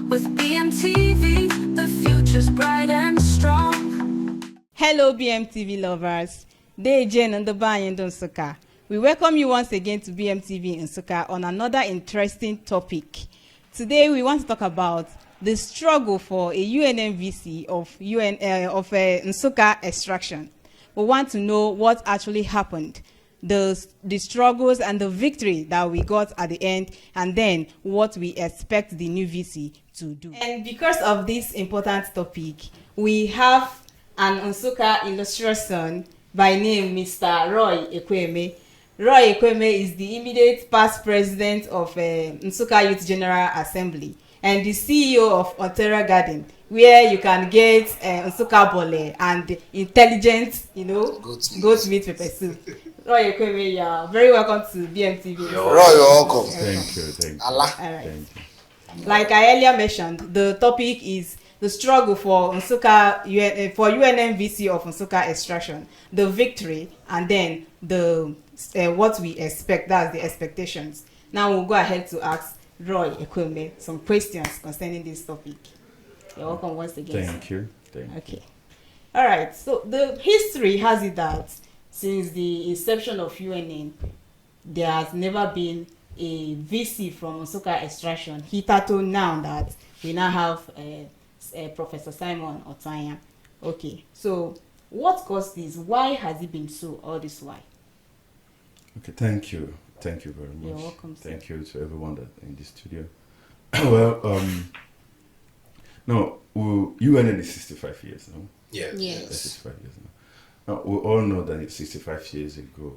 With BMTV, the future's bright and strong. Hello BMTV lovers, Jane and the Nsukka. We welcome you once again to BMTV Nsukka on another interesting topic. Today we want to talk about the struggle for a UNN VC of Nsukka extraction. We want to know what actually happened, the struggles and the victory that we got at the end, and then what we expect the new VC to do. And because of this important topic, we have an Nsukka illustrious son by name Mr. Roy Ekwueme. Roy Ekwueme is the immediate past president of Nsukka Youth General Assembly and the CEO of Otera Garden, where you can get Nsukka bole and intelligent, goat meat pepper soup. Roy Ekwueme, you are very welcome to BMTV. Roy, you're welcome. Thank you. Allah. All right. Thank you. Like I earlier mentioned, the topic is the struggle for Nsukka, for UNN VC of Nsukka extraction, the victory, and then the what we expect. That's the expectations. Now we'll go ahead to ask Roy Ekwueme some questions concerning this topic. You're welcome once again. Thank you. Okay. All right. So the history has it that since the inception of UNN, there has never been a VC from Nsukka extraction. Hitherto now that we now have Professor Simon Otanya. Okay. So what caused this? Why has it been so all this while? Okay. Thank you. Thank you very much. You're welcome, sir. Thank you to everyone that in the studio. Well, no, UNN is 65 years now. Yeah. Yes. 65 years now. Now, we all know that 65 years ago,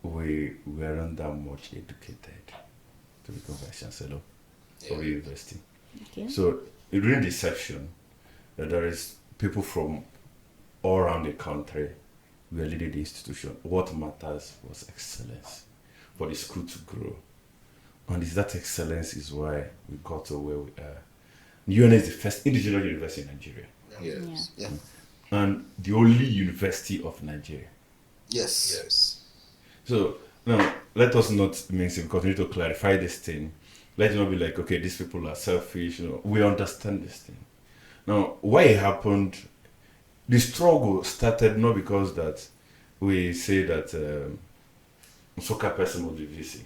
we weren't that much educated to become Vice Chancellor of the university. Okay. So during the session, there is people from all around the country who are leading the institution. What matters was excellence for the school to grow. And it's that excellence is why we got to where we are. UNN is the first indigenous university in Nigeria. Yes. Yeah. And the only university of Nigeria. Yes. So now let us not mix it because we need to clarify this thing. Let's not be like, okay, these people are selfish. We understand this thing. Now, why it happened, the struggle started not because that we say that Nsukka person was the VC.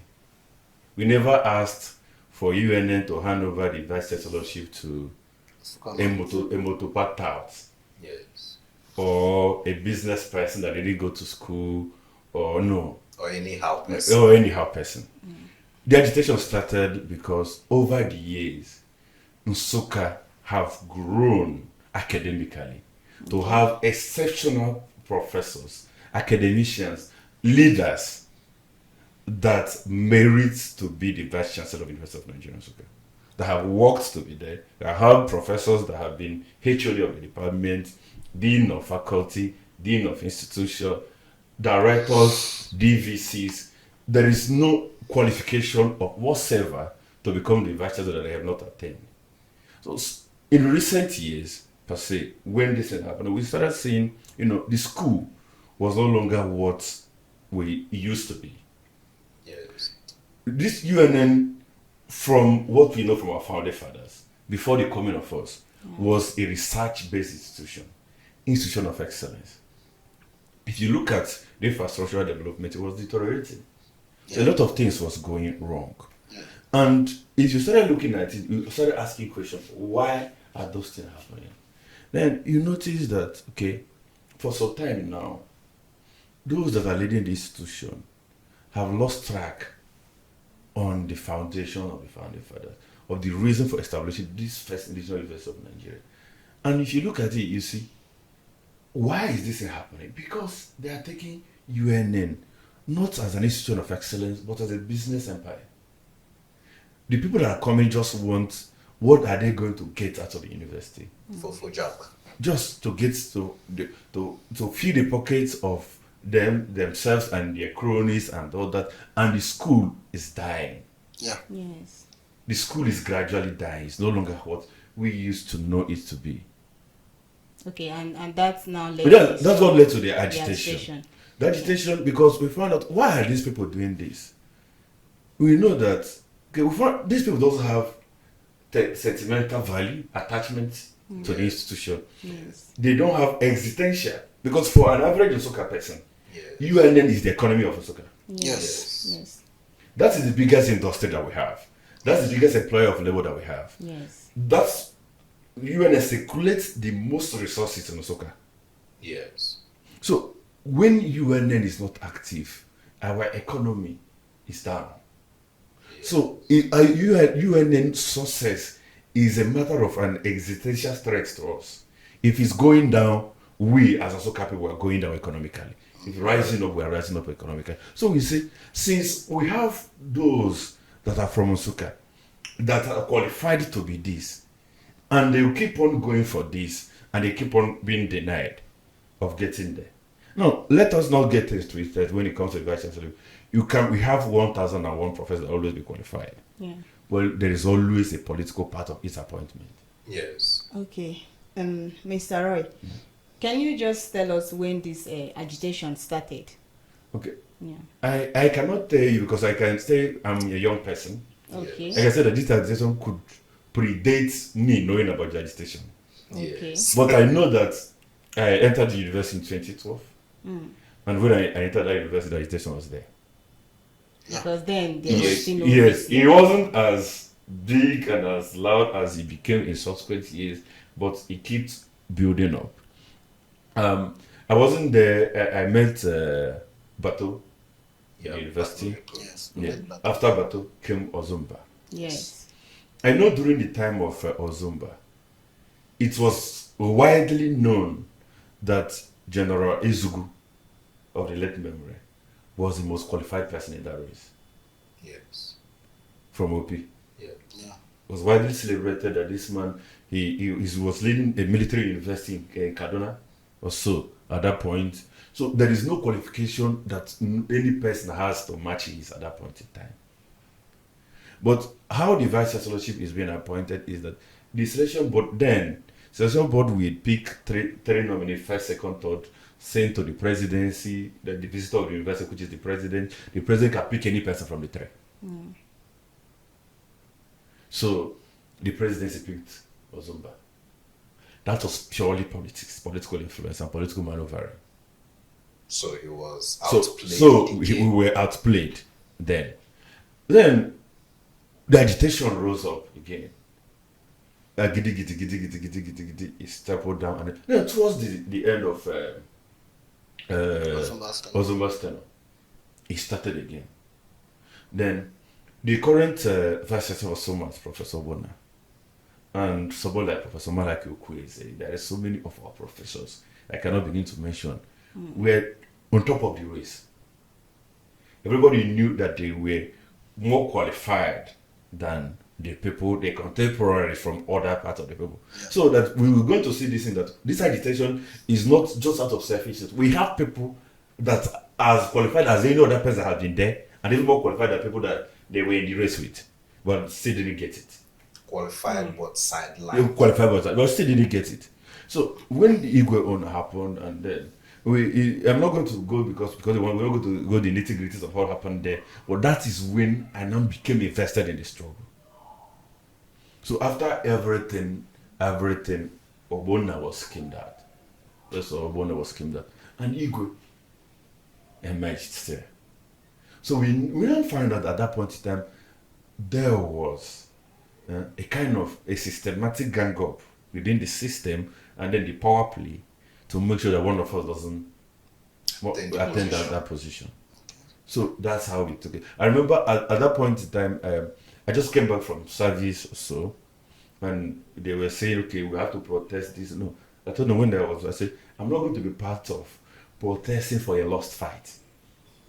We never asked for UNN to hand over the Vice Chancellorship to a motopath tout Yes. or a business person that didn't go to school or no. Or anyhow person. Or anyhow person. The agitation started because over the years, Nsukka have grown academically to have exceptional professors, academicians, leaders that merit to be the Vice Chancellor of the University of Nigeria, Nsukka. That have worked to be there. That have professors that have been HOD of the department, dean of faculty, dean of institution, directors, DVCs. There is no qualification of whatsoever to become the Vice Chancellor that they have not attained. So in recent years, per se, when this had happened, we started seeing, the school was no longer what we used to be. Yes. This UNN, from what we know from our founding fathers, before the coming of us, was a research-based institution of excellence. If you look at the infrastructural development, it was deteriorating. A lot of things was going wrong. And if you started looking at it, you started asking questions, why are those things happening? Then you notice that, okay, for some time now, those that are leading the institution have lost track on the foundation of the founding fathers, of the reason for establishing this first indigenous university of Nigeria. And if you look at it, you see, why is this happening? Because they are taking UNN not as an institution of excellence, but as a business empire. The people that are coming just want, what are they going to get out of the university? For job. Just to get to fill the pockets of themselves and their cronies and all that. And the school is dying. Yeah. Yes. The school is gradually dying. It's no longer what we used to know it to be. Okay, and that's now led That's what led to the agitation. The agitation, because we found out, why are these people doing this? We know that, okay, we found these people don't have sentimental value, attachment to the institution. Yes. They don't have existential. Because for an average Nsukka person, Yes. UNN is the economy of Nsukka. Yes. Yes. Yes. That is the biggest industry that we have. That's the biggest employer of labor that we have. Yes. That's UNN circulates the most resources in Nsukka. Yes. So when UNN is not active, our economy is down. So UNN success is a matter of an existential threat to us. If it's going down, we as Nsukka people are going down economically. If rising up, we are rising up economically. So we say, since we have those that are from Nsukka that are qualified to be this, and they will keep on going for this, and they keep on being denied of getting there. No, let us not get things twisted when it comes to the Vice Chancellor. We have 1,001 professors that always be qualified. Yeah. Well, there is always a political part of its appointment. Yes. Okay. Mr. Roy, can you just tell us when this agitation started? Okay. Yeah. I cannot tell you because I can say I'm a young person. Okay. Like I said, that this agitation could predate me knowing about the agitation. Okay. Yes. But I know that I entered the university in 2012. And when I entered that university, the agitation was there. Because then there was Yes, still no yes. reason. It wasn't as big and as loud as it became in subsequent years, but it keeps building up. I wasn't there. I met Bato in Yeah. university. Yes. Yeah. After Bato came Ozumba. Yes. I know during the time of Ozumba, it was widely known that General Ezugu of the late memory was the most qualified person in that race Yes. from OP. Yeah. Yeah. It was widely celebrated that this man, he was leading a military university in Kaduna or so at that point. So there is no qualification that any person has to match his at that point in time. But how the vice chancellorship is being appointed is that the selection board will pick three nominees, first, second, third, sent to the presidency, the visitor of the university, which is the president. The president can pick any person from the three. So the presidency picked Ozumba. That was purely politics, political influence, and political maneuvering. So he was So, outplayed. so in the we game. were outplayed then. Then the agitation rose up again. Giddy, giddy, giddy, giddy, giddy, giddy, giddy. It steppled down, and then towards the end of Ozumba's tenure, it started again. Then the current vice chancellor was so much Professor Bona, and someone like Professor Malaki Okwueze said there are so many of our professors I cannot begin to mention were on top of the race. Everybody knew that they were more qualified than the people, the contemporaries from other parts of the people. So that we were going to see this in that this agitation is not just out of selfishness. We have people that as qualified as any other person has been there, and even more qualified than people that they were in the race with, but still didn't get it. Qualified but They sidelined. qualified, but still didn't get it. So when the Ekwueme happened, and then I'm not going to go because we're not going to go the nitty gritties of what happened there. But that is when I now became invested in the struggle. So after everything, Obona was schemed out. That's all Obona was schemed out, and Igwe emerged there. So we don't find out at that point in time there was a kind of a systematic gang up within the system, and then the power play to make sure that one of us doesn't attend that position. So that's how we took it. I remember at that point in time, I just came back from service or so, and they were saying, okay, we have to protest this. No, I told them when I said, I'm not going to be part of protesting for a lost fight.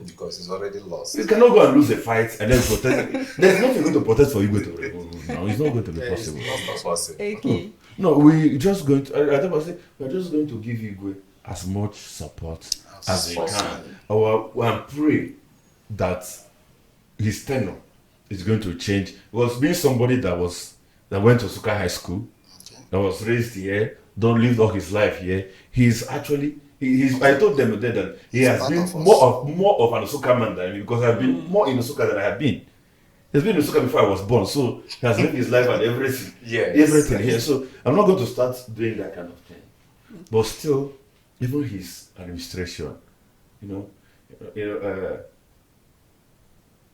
Because he's already lost. You cannot go and lose a fight and then protest. There's nothing going to protest for you to remove. No, it's not going to be possible. It's not possible. Okay. No, we just going to. I thought I said we're just going to give Igwe as much support as we can. And pray that his tenure is going to change. Because being somebody that went to Nsukka High School, that was raised here, don't live all his life here. He's actually. I told them that he has been more of an Nsukka man than me, because I've been more in Nsukka than I have been. He's been in Nsukka before I was born, so he has lived his life and everything. Yes. Everything here. So I'm not going to start doing that kind of thing. But still, even his administration,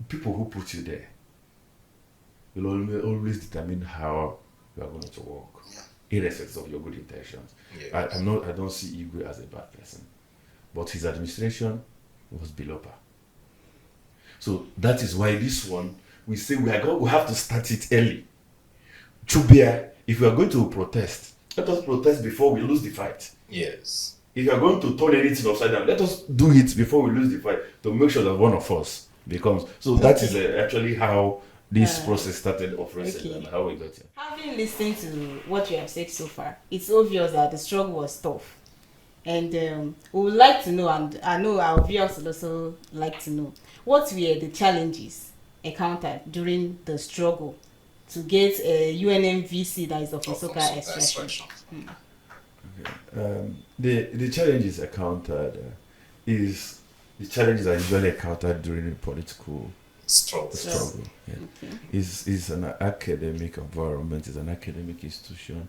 people who put you there will always determine how you are going to work, irrespective of your good intentions. Yes. I don't see Igwe as a bad person, but his administration was below par. So that is why this one, we say we have to start it early. Chubia, if we are going to protest, let us protest before we lose the fight. Yes. If you are going to turn anything upside down, let us do it before we lose the fight to make sure that one of us becomes. So that is actually how this process started operating and how we got here. Having listened to what you have said so far, it's obvious that the struggle was tough. And we would like to know, and I know our viewers would also like to know, what were the challenges encountered during the struggle to get a UNN VC that is of Nsukka extraction? The challenges encountered is the challenges are usually encountered during the political struggle. Yeah. Okay. It's an academic environment, it's an academic institution,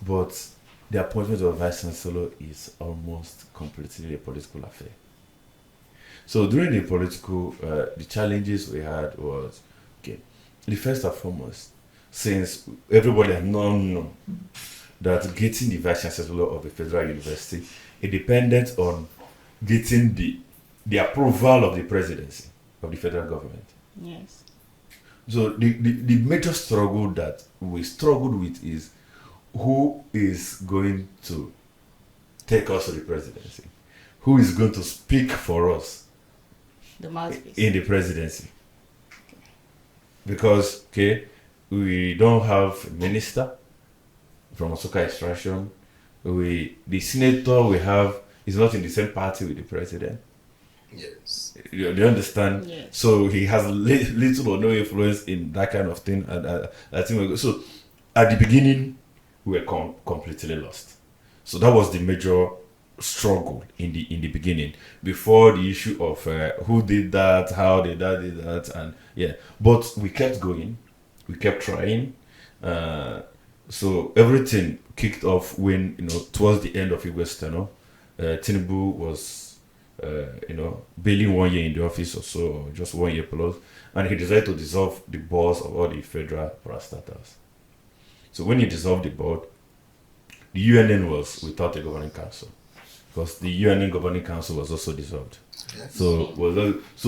but the appointment of Vice Chancellor is almost completely a political affair. So during the political, the challenges we had was, the first and foremost, since everybody had known that getting the Vice Chancellor of a federal university, it depended on getting the approval of the presidency of the federal government. Yes. So the major struggle that we struggled with is who is going to take us to the presidency? Who is going to speak for us The mouthpiece. in the presidency? Because we don't have a minister from Nsukka extraction. The senator we have is not in the same party with the president. Yes. Do you understand? Yes. So he has little or no influence in that kind of thing. And I think so. At the beginning, we were completely lost. So that was the major struggle in the beginning, before the issue of who did that, how did that, and But we kept going, we kept trying. So everything kicked off when towards the end of Igwe's tenure, Tinubu was barely 1 year in the office or so, or just 1 year plus, and he decided to dissolve the boards of all the federal parastatals. So when he dissolved the board, the UNN was without a governing council, because the UNN governing council was also dissolved. Yes. So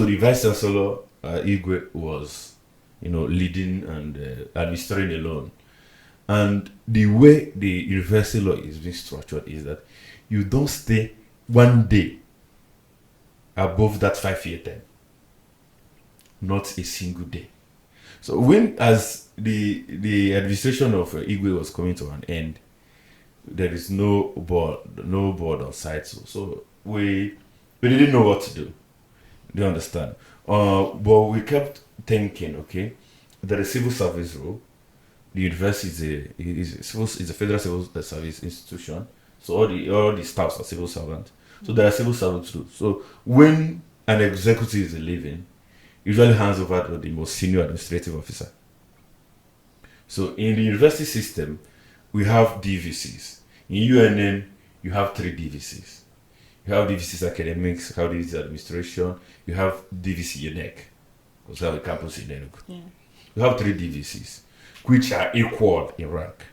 the Vice Chancellor Igwe was leading and administering alone. And the way the university law is being structured is that you don't stay 1 day above that 5-year term. Not a single day. So as the administration of Igwe was coming to an end, there is no board on site. So we didn't know what to do. Do you understand? But we kept thinking, there is civil service rule. The university is a federal civil service institution. So all the staffs are civil servants. So there are civil servants too. So when an executive is leaving, usually hands over to the most senior administrative officer. So in the university system, we have DVCs. In UNN, you have 3 DVCs. You have DVCs academics, you have DVC administration, you have DVC UNEC, because we have a campus in Enugu. Yeah. You have 3 DVCs, which are equal in rank.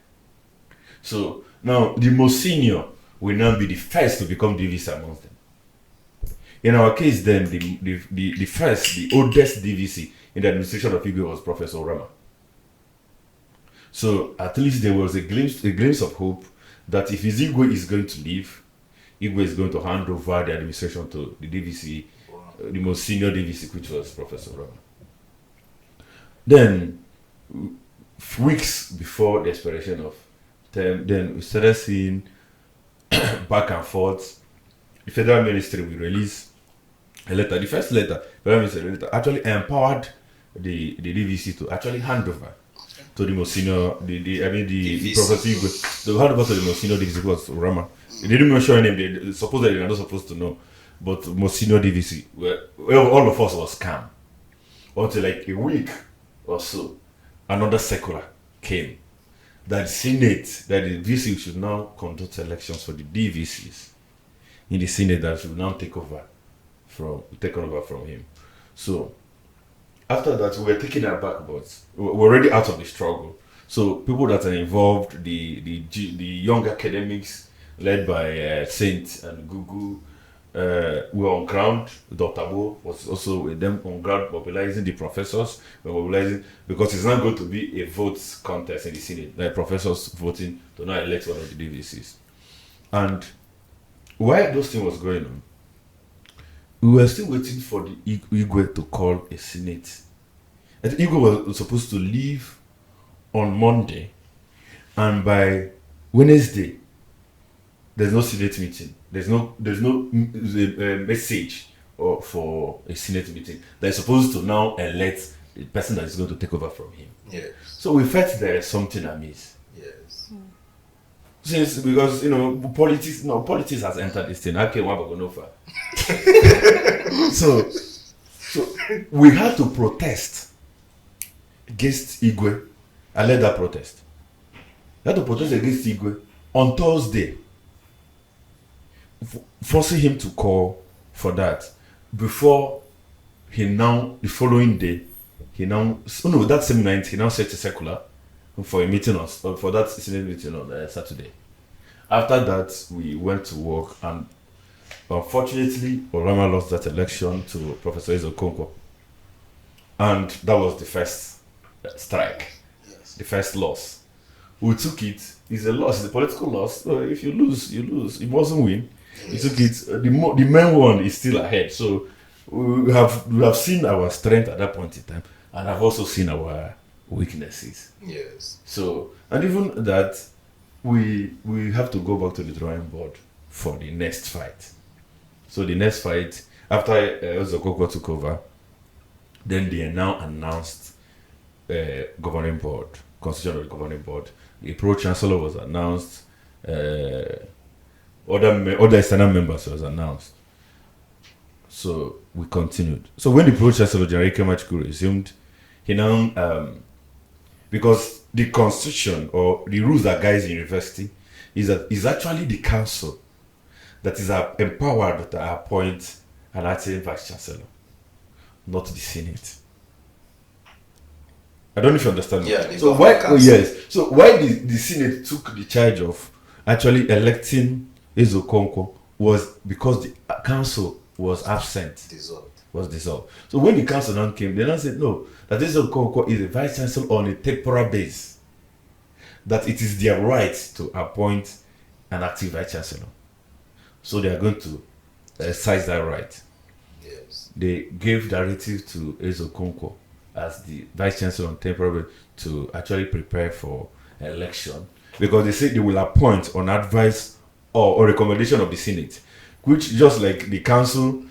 So now the most senior will now be the first to become DVC amongst them. In our case, then the oldest DVC in the administration of Igwe was Professor Rama. So at least there was a glimpse of hope that if Igwe is going to leave, Igwe is going to hand over the administration to the DVC, the most senior DVC, which was Professor Rama. Then, weeks before the expiration of term, then we started seeing back and forth. The federal ministry will release a letter. The first letter, federal ministry actually empowered the DVC to actually hand over to the most senior, the Professor Igwe. They hand over to the most senior DVC, was Rama. They didn't mention any name. They supposedly they were not supposed to know, but most senior DVC, all of us was calm until like a week or so, another circular came that the Senate, that the VC should now conduct elections for the DVCs in the Senate that should now take over from him. So after that, we were taking our back, but we're already out of the struggle. So people that are involved, the young academics led by Saint and Gugu, were on ground. Dr. Bo was also with them on ground, mobilizing the professors. We're mobilizing because it's not going to be a vote contest in the Senate. Like professors voting to now elect one of the DVCs. And while those things was going on, we were still waiting for the Igwe to call a Senate. I think Igwe was supposed to leave on Monday, and by Wednesday, there's no Senate meeting. There's no message for a Senate meeting. They're supposed to now elect the person that is going to take over from him. Yes. So we felt there is something amiss. Yes. Because politics has entered this thing. I can't want to go no far. So we had to protest against Igwe. I led that protest. We had to protest against Igwe on Thursday, forcing him to call for that before the following day, that same night, he now set a circular for a meeting for that Senate meeting on Saturday. After that, we went to work, and unfortunately, Orama lost that election to Professor Ezokonko. And that was the first strike, the first loss. We took it. It's a loss, it's a political loss. So if you lose, you lose. It wasn't win. We took it. The main one is still ahead. So we have seen our strength at that point in time, and I've also seen our weaknesses. Yes. So, and even that, we have to go back to the drawing board for the next fight. So the next fight, after Ozokoko took over, then they now announced governing board, constitution of the governing board. The pro-chancellor was announced. Other external members was announced. So we continued. So when the pro-chancellor, General Ikemachukwu, resumed, he now, because the constitution or the rules that guides the university is actually the council that is empowered to appoint an acting vice chancellor, not the Senate. I don't know if you understand. Yeah. So why? Yes. So why the Senate took the charge of actually electing Ezokonko was because the council was absent. Was dissolved. So when the council now came, they now said no, that Ezokonko is a vice chancellor on a temporal base. That it is their right to appoint an active vice chancellor. So they are going to exercise that right. Yes. They gave directive to Ezokonko as the vice chancellor on temporary to actually prepare for election, because they say they will appoint on advice or recommendation of the Senate, which just like the council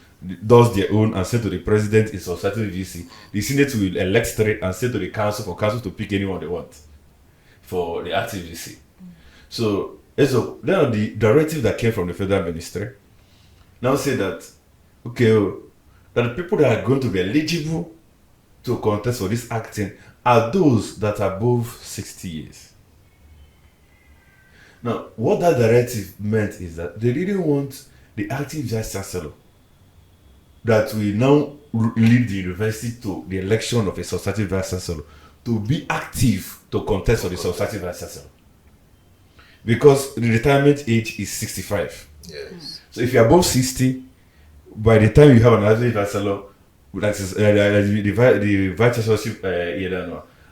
does their own and say to the president is substantive VC, the Senate will elect straight and say to the council for council to pick anyone they want for the active VC. So then the directive that came from the federal ministry now say that that the people that are going to be eligible to contest for this acting are those that are above 60 years. Now, what that directive meant is that they didn't want the active vice chancellor that will now lead the university to the election of a substantive vice chancellor to be active to contest for the substantive vice chancellor, because the retirement age is 65. Yes. So if you're above 60, by the time you have an active vice chancellor, that is the vice chancellorship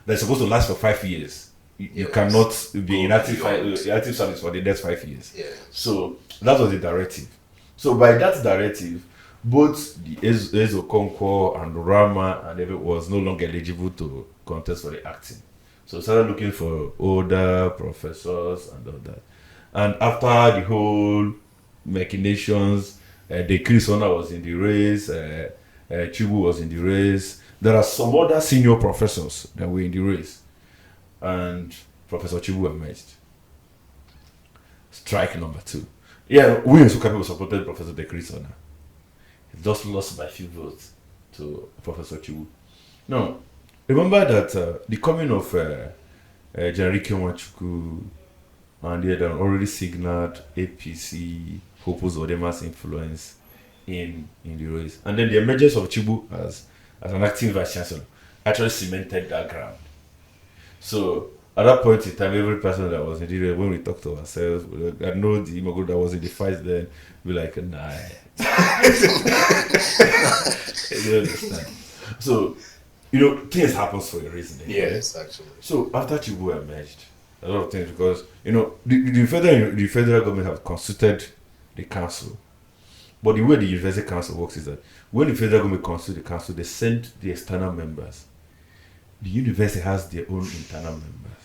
that's supposed to last for 5 years. You cannot be in active service for the next 5 years. Yes. So that was the directive. So by that directive, both the Ezokonko and Rama and everyone was no longer eligible to contest for the acting. So started looking for older professors and all that. And after the whole machinations, the Chris Ona was in the race, Chibu was in the race. There are some other senior professors that were in the race, and Professor Chibu emerged. Strike number 2. Yeah, we in Nsukka people supported Professor Dekrisona. He just lost by a few votes to Professor Chibu. Now, remember that the coming of General Nwachukwu and they had already signaled APC, Hope's Odema's influence in the race. And then the emergence of Chibu as an acting vice chancellor actually cemented that ground. So at that point in time, every person that was in the race, when we talk to ourselves, I know the Imogo that was in the fight then, we're like, nah. You don't understand. So, things happen for a reason. Yes, actually. So after Chibu emerged, a lot of things, because the federal government have constituted the council, but the way the university council works is that when the federal government constitutes the council, they send the external members. The university has their own internal members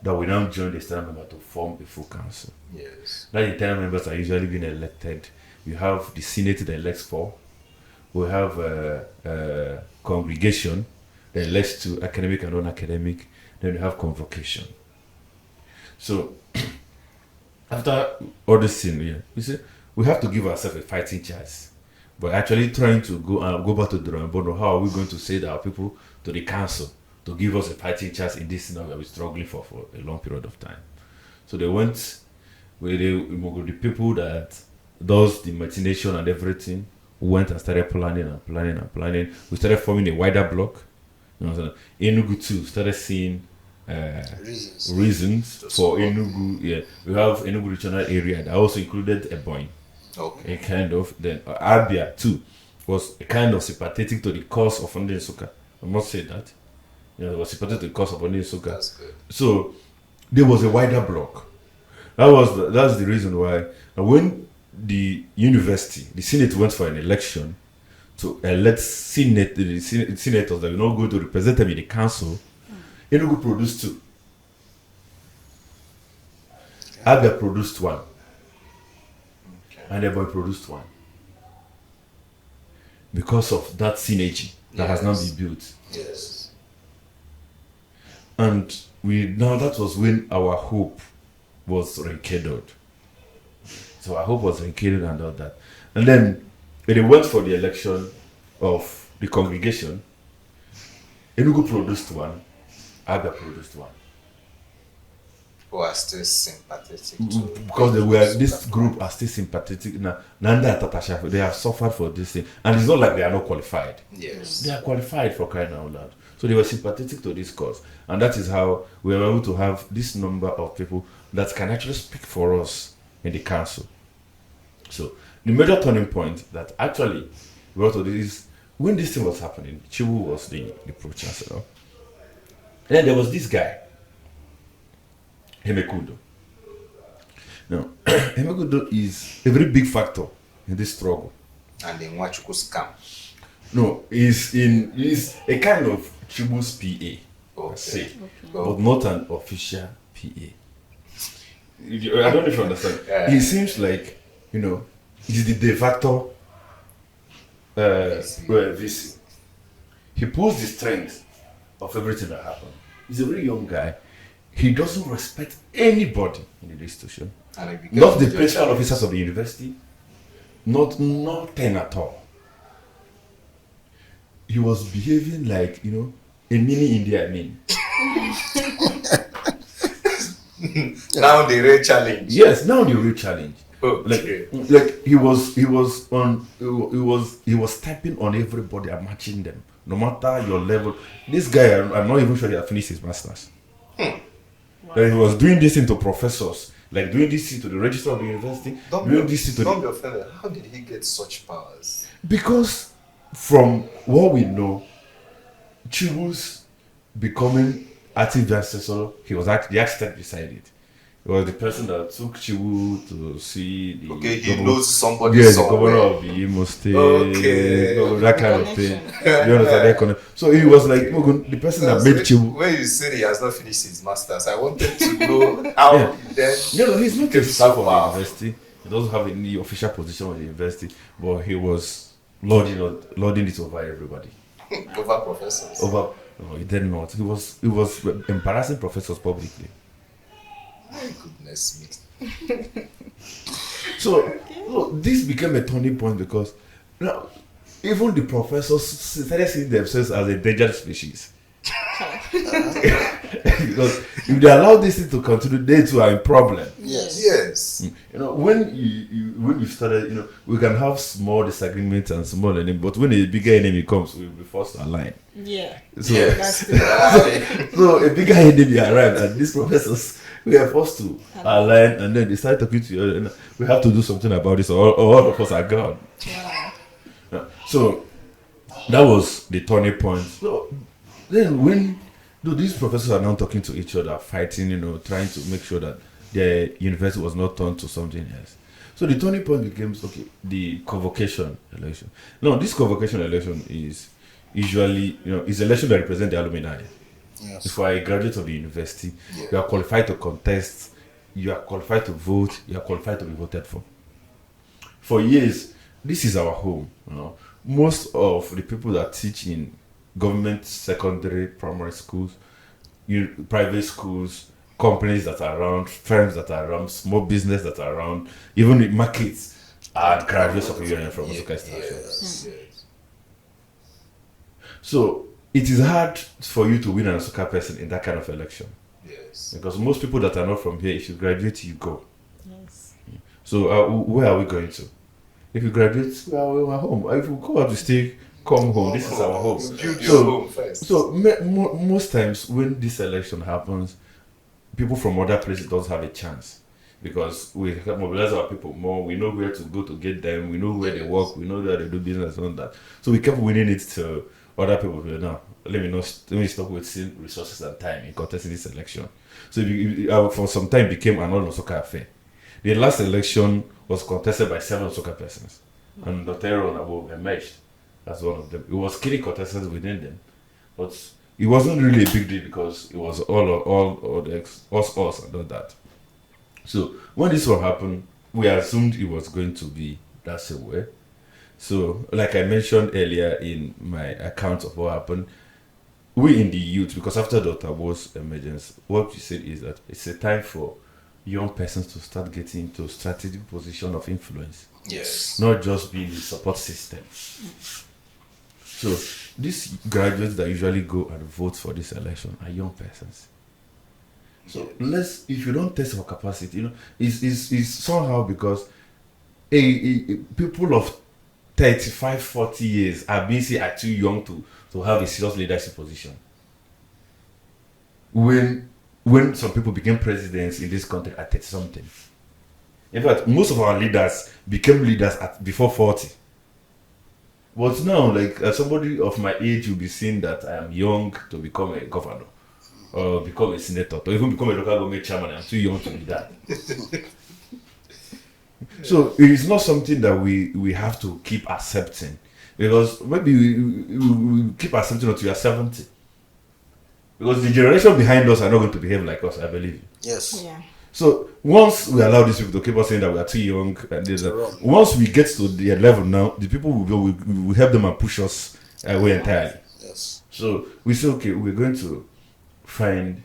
that will now join the external member to form a full council. Yes. That internal members are usually being elected. You have the senate that elects 4. We have a congregation that elects to academic and non-academic. Then we have convocation. So after all this thing, we say we have to give ourselves a fighting chance. But actually trying to go back to the drawing board. How are we going to say that our people to the council to give us a fighting chance in this thing that we're struggling for a long period of time? So they went with the people that does the machination and everything, went and started planning. We started forming a wider block. Enugu too started seeing reasons for Enugu. Yeah, we have Enugu regional area that also included Ebonyi. Okay. A kind of, then Abia too was a kind of sympathetic to the cause of Nsukka. I must say that. It was sympathetic to the cause of Nsukka. That's good. So there was a wider block. That's the reason why when the university, the Senate went for an election to elect senators that were not going to represent them in the council, Enugu produced 2. Abia produced 1. And Ebonyi produced 1. Because of that synergy that has now been built. Yes. And that was when our hope was rekindled. So our hope was rekindled and all that. And then when they went for the election of the congregation, Enugu produced 1, Abia produced 1. Who are still sympathetic because this group are still sympathetic now. Nanda Tatasha, they have suffered for this thing, and it's not like they are not qualified. Yes. They are qualified for crying out loud. So they were sympathetic to this cause, and that is how we were able to have this number of people that can actually speak for us in the council. So the major turning point that actually brought to this is when this thing was happening. Chibu was the pro-chancellor, and then there was this guy. Hemekundo. Now, Hemekundo is a very big factor in this struggle. And in Nwachukwu scam. No, he's a kind of Chibu's PA, per se, but not an official PA. I don't know if you understand. He seems like, he's the de facto VC. He pulls the strength of everything that happened. He's a very young guy. He doesn't respect anybody in the institution. Not the principal officers of the university. Nothing at all. He was behaving like, a mini India Amin. Now the real challenge. Yes, now the real challenge. Okay. Like he was stepping on everybody and matching them, no matter your level. This guy, I'm not even sure he had finished his masters. Wow. He was doing this into professors, like doing this to the registrar of the university. Don't be offended. How did he get such powers? Because from what we know, Chibu's becoming acting vice chancellor, he was the architect beside it. He was the person that took Chibu to see the. Okay, he knows somebody. Yes, the governor of the Imo State. Okay. That kind of thing. You understand? So he was like the person that made Chibu. When you said he has not finished his masters, I wanted to know how then. He's not a staff of the university. He doesn't have any official position of the university, but he was lording it over everybody. Over professors. No, he did not. He was embarrassing professors publicly. My goodness me. So this became a turning point because now even the professors started seeing themselves as a endangered species. Because if they allow this thing to continue, they too are in problem. Yes. You know, when you started, you know, we can have small disagreements and small enemy, but when a bigger enemy comes, we'll be forced to align. Yeah. So, That's the so a bigger enemy arrived, and these professors we are forced to align, and then they start talking to you. And we have to do something about this, or all of us are gone. Wow. Yeah. So that was the turning point. So then when these professors are now talking to each other, fighting, you know, trying to make sure that their university was not turned to something else. So the turning point became, okay, the convocation election. Now, this convocation election is usually, you know, is election that represent the alumni. Yes. If you are a graduate of the university, you are qualified to contest, you are qualified to vote, you are qualified to be voted for. For years, this is our home. You know, most of the people that teach in government secondary primary schools, private schools, companies that are around, firms that are around, small business that are around, even the markets are graduates of UNN from Nsukka State. So it is hard for you to win an Nsukka person in that kind of election. Yes. Because most people that are not from here, if you graduate, you go. Yes. So where are we going to? If you graduate, we are home. If we go out to stay, come home. This is our home. Build your home first. So most times when this election happens, people from other places don't have a chance, because we have mobilized our people more. We know where to go to get them. We know where they work. We know where they do business and all that. So we kept winning it to other people. Now let me stop wasting resources and time in contesting this election. So for some time it became an all Nsukka affair. The last election was contested by 7 Nsukka persons, and Dr. Aaron emerged as one of them. It was killing contestants within them, but it wasn't really a big deal because it was all us and all that. So when this one happened, we assumed it was going to be that same way. So like I mentioned earlier in my account of what happened, we in the youth, because after Dr. Abo's emergence, what we said is that it's a time for young persons to start getting into strategic position of influence. Yes. Not just being the support system. So these graduates that usually go and vote for this election are young persons. So if you don't test for capacity, you know, it's somehow because people of 35, 40 years are being seen are too young to have a serious leadership position. When some people became presidents in this country at 30 something. In fact, most of our leaders became leaders before 40. But now, like somebody of my age will be seen that I am young to become a governor, or become a senator, or even become a local government chairman. I'm too young to be that. So it is not something that we have to keep accepting, because maybe we keep accepting until you are 70. Because the generation behind us are not going to behave like us, I believe. Yes. Yeah. So once we allow these people to keep us saying that we are too young, and once we get to their level now, the people will help them and push us away entirely. Yes. So we say, okay, we're going to find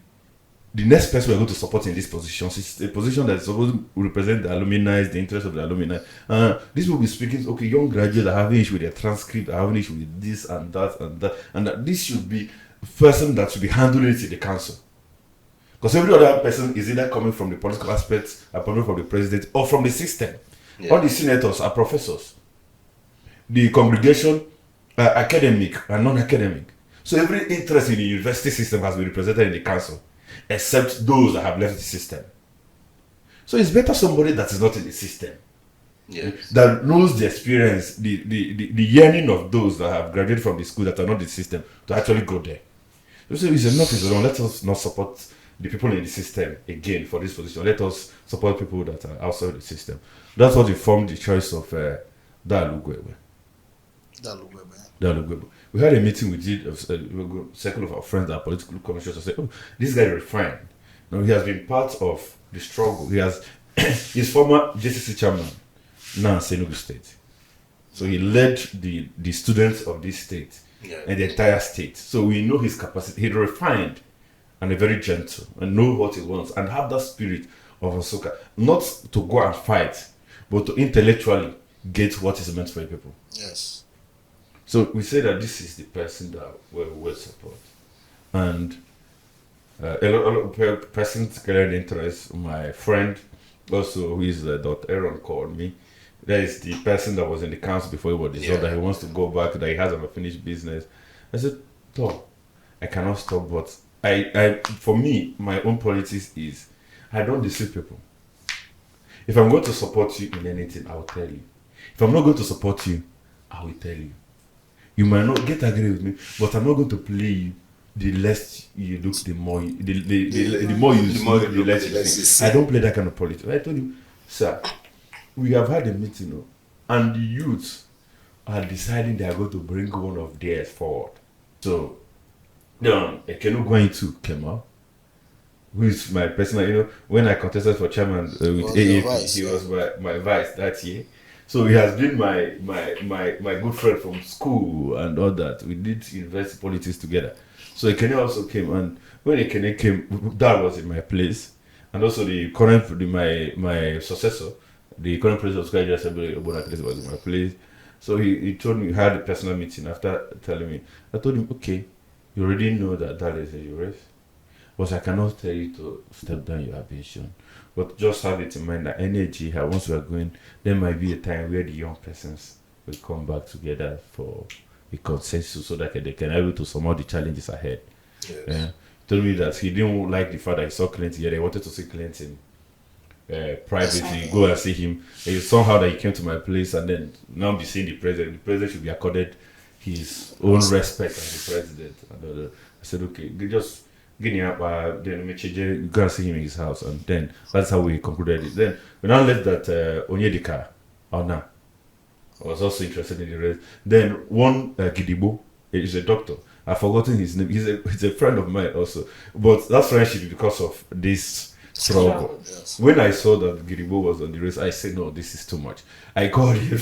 the next person we're going to support in these positions. It's a position that is supposed to represent the alumni, the interest of the alumni. These will be speaking, okay, young graduates are having issue with their transcript, are having issue with this and that and that, and that this should be person that should be handling it in the council. Because every other person is either coming from the political aspects, or coming from the president, or from the system. Yeah. All the senators are professors. The congregation are academic and non-academic. So every interest in the university system has been represented in the council, except those that have left the system. So it's better somebody that is not in the system, that knows the experience, the yearning of those that have graduated from the school that are not in the system, to actually go there. So it's enough is wrong. Let us not support the people in the system again for this position. Let us support people that are outside the system. That's what informed the choice of Ekwueme. We had a meeting with a circle of our friends and political commissioners, and said, "Oh, this guy refined. Now he has been part of the struggle. He has his former JCC chairman, now in Enugu State. So he led the students of this state and the entire state. So we know his capacity. He refined and very gentle and know what he wants and have that spirit of Nsukka, not to go and fight, but to intellectually get what is meant for the people." Yes. So we say that this is the person that we will support. And a lot of persons carried interest. My friend also, who is Dr. Aaron, called me. That is the person that was in the council before he was dissolved, that he wants to go back, that he has unfinished business. I said, Tom, I cannot stop, but for me, my own politics is I don't deceive people. If I'm going to support you in anything, I will tell you. If I'm not going to support you, I will tell you. You might not get angry with me, but I'm not going to play you. The less you look, the more you, the more you look, the less you see. I don't play that kind of politics. I told him, sir, we have had a meeting, and the youths are deciding they are going to bring one of theirs forward. So, Ekenu going to came up, who is my personal, when I contested for chairman with AAP, he was my vice that year. So he has been my good friend from school and all that. We did university politics together. So Ekene also came, and when Ekene came, that was in my place, and also the current, my successor, the current president of Sky Assembly, was in my place. So he told me, he had a personal meeting after telling me. I told him, okay, you already know that is a race, but I cannot tell you to step down your ambition. But just have it in mind that energy, once we are going, there might be a time where the young persons will come back together for a consensus so that they can be able to surmount the challenges ahead. Yes. Yeah. He told me that he didn't like the fact that he saw Clinton here. They wanted to see Clinton privately, go and see him. And somehow that he came to my place and then now be seeing the president. The president should be accorded his own respect as the president. And I said, okay, just get him up, then you go and see him in his house. And then that's how we concluded it. Then we now left that Onyedika, Ona, was also interested in the race. Then one Gidibo is a doctor. I've forgotten his name. He's a friend of mine also. But that friendship is because of this struggle. Yes. When I saw that Gidibo was on the race, I said, no, this is too much. I called him.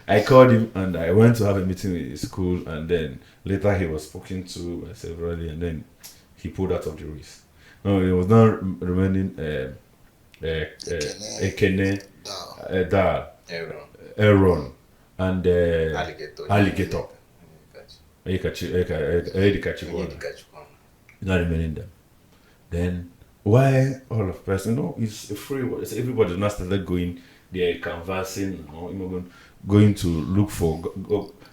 And I went to have a meeting with his school, and then later he was spoken to severally, and then he pulled out of the race. No, it was now remaining Ekene, Dal, Aaron, and Alligator. Not remaining them. Then why all of us? It's a free world. Everybody now started going there, canvassing, going to look for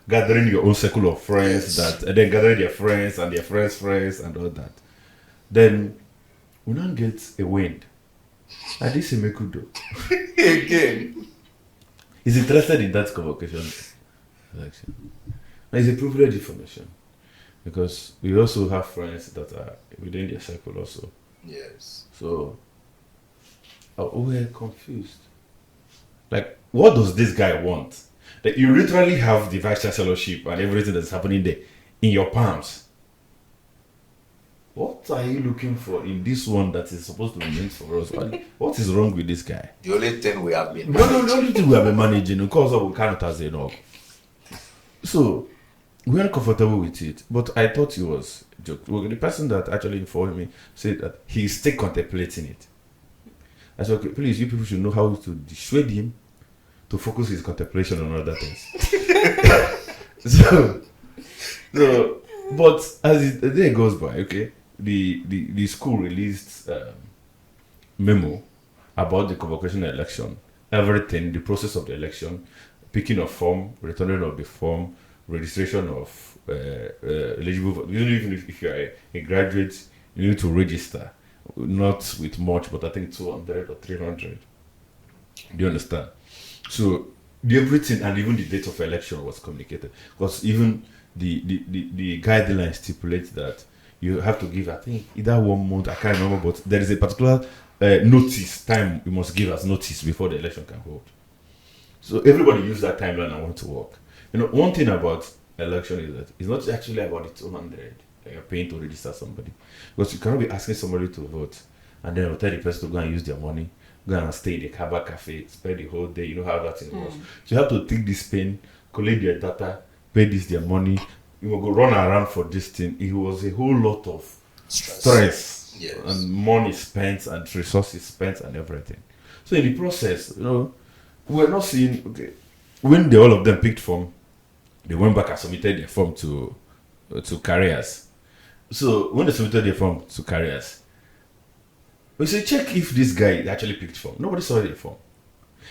gathering your own circle of friends, and then gathering their friends and their friends and all that. Then we now get a wind. And this is Mekudo. Again. He's interested in that convocation election. And it's a privileged information. Because we also have friends that are within their circle also. Yes. So we're confused. Like, what does this guy want? That you literally have the vice chancellorship and everything that's happening there in your palms. What are you looking for in this one that is supposed to be meant for us? What is wrong with this guy? The only thing we have been managing. The only thing we have been managing, because we cannot as enough. So we are comfortable with it, but I thought he was a joke. Well, the person that actually informed me said that he's still contemplating it. I said, okay, please, you people should know how to dissuade him to focus his contemplation on other things. so, but as the day goes by, okay, the school released memo about the convocation election, everything, the process of the election, picking of form, returning of the form, registration of eligible. Even if you are a graduate, you need to register, not with much, but I think 200 or 300. Do you understand? So everything and even the date of election was communicated, because even the guidelines stipulate that you have to give, I think, either 1 month, I can't remember, but there is a particular notice time you must give as notice before the election can hold. So everybody use that timeline and want to work. One thing about election is that it's not actually about the 200 that you're paying to register somebody, because you cannot be asking somebody to vote and then tell the person to go and use their money, go and stay in the Kaba cafe, spend the whole day. You know how that thing works. So you have to take this pen, collect their data, pay this their money. You will go run around for this thing. It was a whole lot of stress. Yes. And money spent and resources spent and everything. So in the process, we're not seeing, okay, when all of them picked form, They went back and submitted their form to carriers. So when they submitted their form to carriers, we said, check if this guy actually picked form. Nobody saw the form.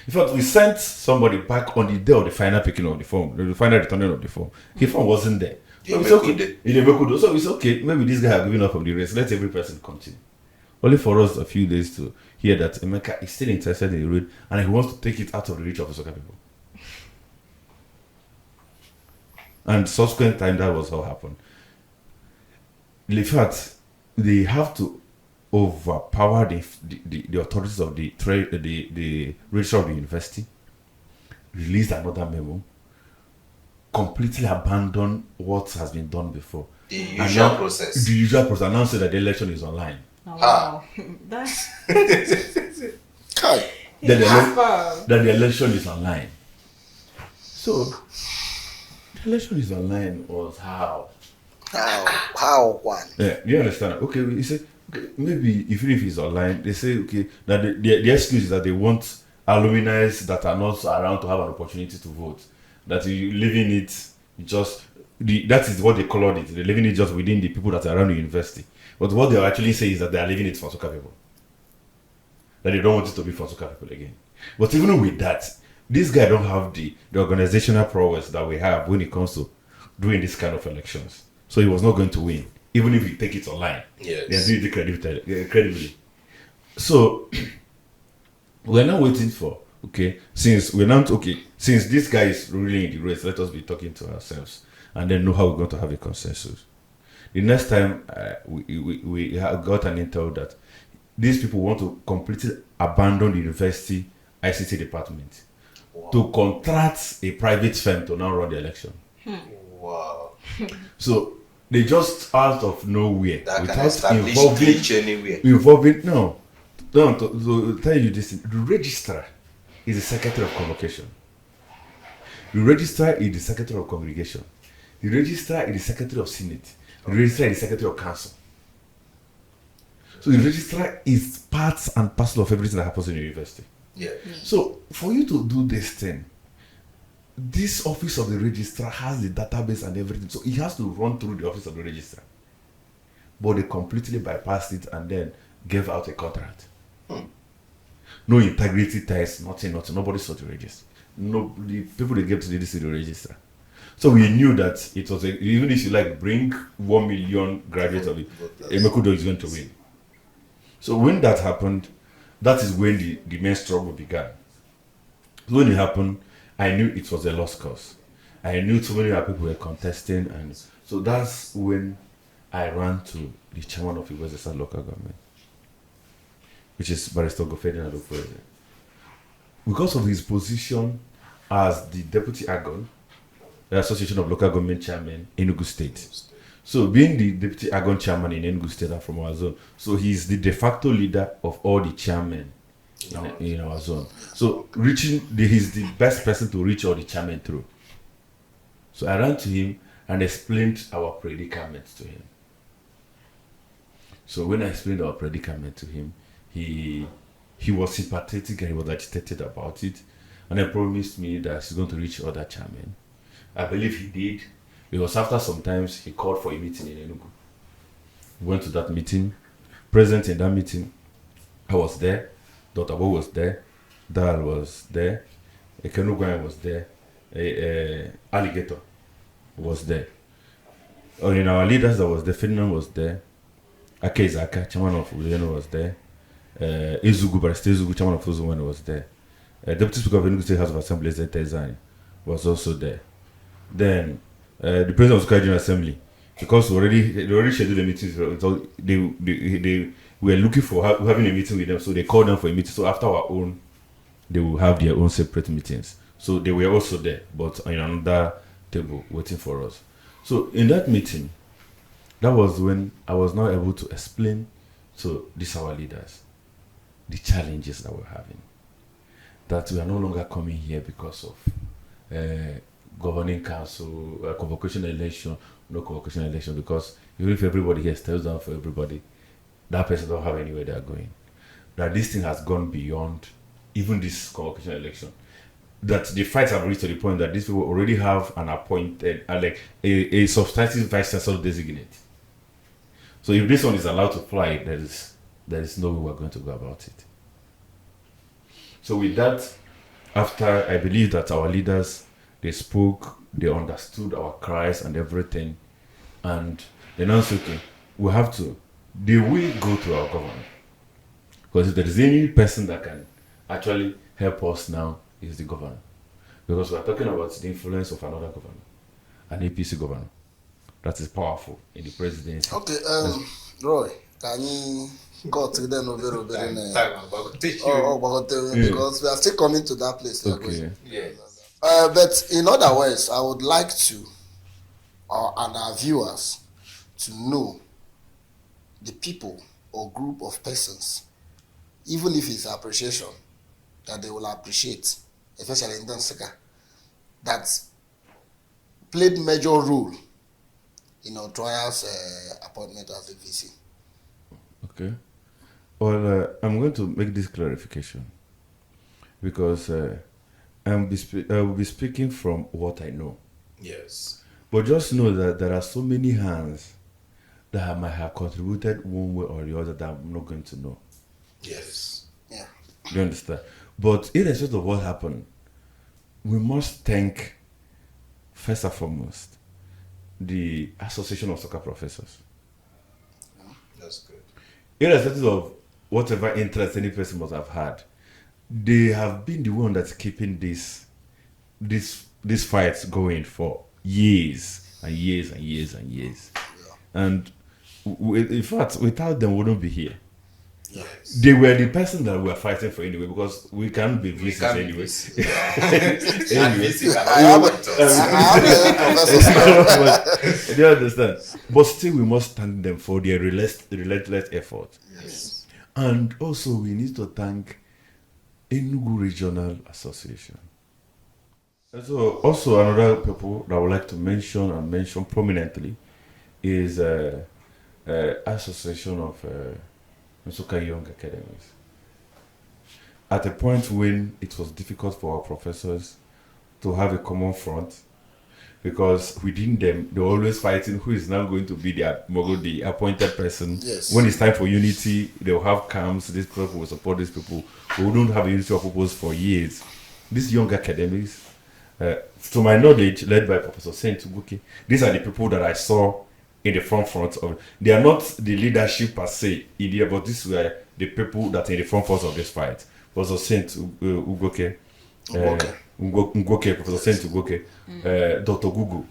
In fact, we sent somebody back on the day of the final picking of the form, the final returning of the form. His form wasn't there. So it's okay. So it's okay. Maybe this guy has given up on the race. Let every person continue. Only for us a few days to hear that Emeka is still interested in the road and he wants to take it out of the reach of Nsukka people. And subsequent time, that was how it happened. In fact, they have to overpower the authorities of the registrar of the university, release another memo, completely abandon what has been done before. The usual process. The usual process. Announce that the election is online. Oh, wow. That's Kai. That the election is online. So, the election is online was how? How one? Yeah, you understand? Okay, you say, okay, maybe even if it's online, they say, okay, that the excuse is that they want alumni that are not around to have an opportunity to vote. That you living it just, that is what they call it. They're living it just within the people that are around the university. But what they actually say is that they are leaving it for Nsukka people. That they don't want it to be for Nsukka people again. But even with that, this guy don't have the organizational prowess that we have when it comes to doing this kind of elections. So he was not going to win, even if we take it online. Yes. They do it credibly. So we're now waiting for, since this guy is really in the race, let us be talking to ourselves and then know how we're going to have a consensus. The next time we got an intel that these people want to completely abandon the university ICT department to contract a private firm to now run the election. Wow. So they just out of nowhere, That without can establish glitch anywhere. to tell you this, the registrar is the secretary of convocation. The registrar is the secretary of congregation. The registrar is the secretary of senate. The registrar is the secretary of council. So the registrar is part and parcel of everything that happens in the university. Yeah. So for you to do this thing, this office of the registrar has the database and everything. So it has to run through the office of the registrar. But they completely bypassed it and then gave out a contract. No integrity test, nothing. Nobody saw the register. No, the people they gave to the registrar. So we knew that it was even if you bring 1 million graduates of it, Emekudo is going to win. So when that happened, that is when the main struggle began. When it happened, I knew it was a lost cause. I knew too many people were contesting, and so that's when I ran to the chairman of the West Side local government, which is Barrister Gofedin Adopoeze. Because of his position as the deputy Agon, the Association of Local Government Chairmen in Enugu State. So being the deputy Agon chairman in Enugu State and from our zone, so he's the de facto leader of all the chairmen in our zone. So he's the best person to reach all the chairmen through. So I ran to him and explained our predicament to him. So when I explained our predicament to him, he was sympathetic and he was agitated about it, and he promised me that he's going to reach other chairmen. I believe he did, because after some times he called for a meeting in Enugu. We went to that meeting. Present in that meeting, I was there, Dr. Bo was there, Dal was there, Ekenugwan was there, Alligator was there. In our leaders that was there, Ferdinand was there, Ake Izaka, chairman of Uyeno was there, Ezugu, Barrister Ezugu, chairman of Ozuwan was there, Deputy Speaker of Enugu State House of Assembly, Zetezani, was also there. Then the president of the General Assembly, because they already scheduled a meeting, so they were looking for having a meeting with them, so they called them for a meeting. So after our own, they will have their own separate meetings. So they were also there, but in another table waiting for us. So in that meeting, that was when I was now able to explain to these our leaders the challenges that we're having. That we are no longer coming here because of governing council, convocation election, no convocation election, because even if everybody here steps down for everybody, that person don't have anywhere they're going. That this thing has gone beyond even this convocation election. that the fights have reached to the point that these people already have an appointed, like a substantive vice chancellor designate. So if this one is allowed to fly, there is no way we're going to go about it. So with that, after I believe that our leaders, they spoke, they understood our cries and everything, and they announced, okay, we have to, they will go to our government. Because if there is any person that can actually help us now, is the governor. Because we're talking about the influence of another governor, an APC governor. That is powerful in the presidency. Okay, Roy, can you go to them over because we are still coming to that place. Okay. Yes. But in other words, I would like to, and our viewers, to know the people or group of persons, even if it's appreciation, that they will appreciate, especially in Nsukka, that played major role in Otroya's appointment as a VC. Okay. Well, I'm going to make this clarification because I will be speaking from what I know. Yes. But just know that there are so many hands that might have contributed one way or the other that I'm not going to know. Yes. Yeah. Do you understand? But irrespective of what happened, we must thank, first and foremost, the Association of Soccer Professors. That's good. Irrespective of whatever interest any person must have had, they have been the one that's keeping this fight going for years and years and years and years. Yeah. And in fact, without them, we wouldn't be here. Yes. They were the person that we were fighting for anyway, because we can't be VCs anyway. Do you understand? But still, we must thank them for their relentless effort. Yes. And also, we need to thank Enugu Regional Association. And so, also another people that I would like to mention prominently is Association of Nsukka Young Academies. At a point when it was difficult for our professors to have a common front, because within them they were always fighting who is now going to be the appointed person. Yes. When it's time for unity, they'll have camps, these people will support these people. We wouldn't have a unity of purpose for years. These young academies, to my knowledge, led by Professor Saint Uguke, these are the people that I saw in the front of. They are not the leadership per se, but these were the people that are in the front of this fight. Professor Saint Uguke, Professor Saint Uguke, Dr. Gugu,